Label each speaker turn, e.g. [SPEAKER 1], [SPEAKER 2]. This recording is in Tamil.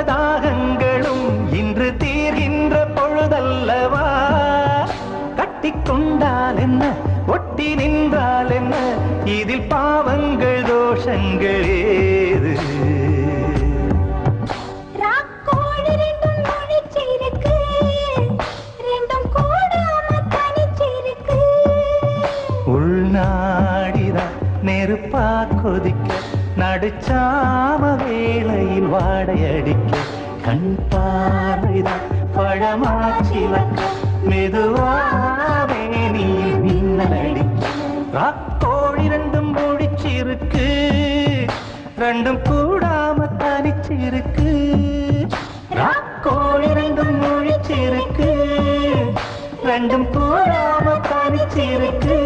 [SPEAKER 1] தாகங்களும் இன்று தீர்கின்ற பொழுதல்லவா கட்டிக்கொண்டால் என்ன ஒட்டி நின்றால் என்ன இதில் பாவங்கள் தோஷங்கள் ஏது உள்நாடிதான் நெருப்பா கொதிக்க நடுச்சாம வேளையில் வாடையடிக்க கண் பார்வைதான் பழமாச்சிலக்க மெதுவாவே நீ மின்னலடிக்க ராக்கோழி ரெண்டும் முடிச்சிருக்கு ரெண்டும் கூடாம தனிச்சிருக்கு ராக்கோழி ரெண்டும் முடிச்சிருக்கு ரெண்டும் கூடாம தனிச்சிருக்கு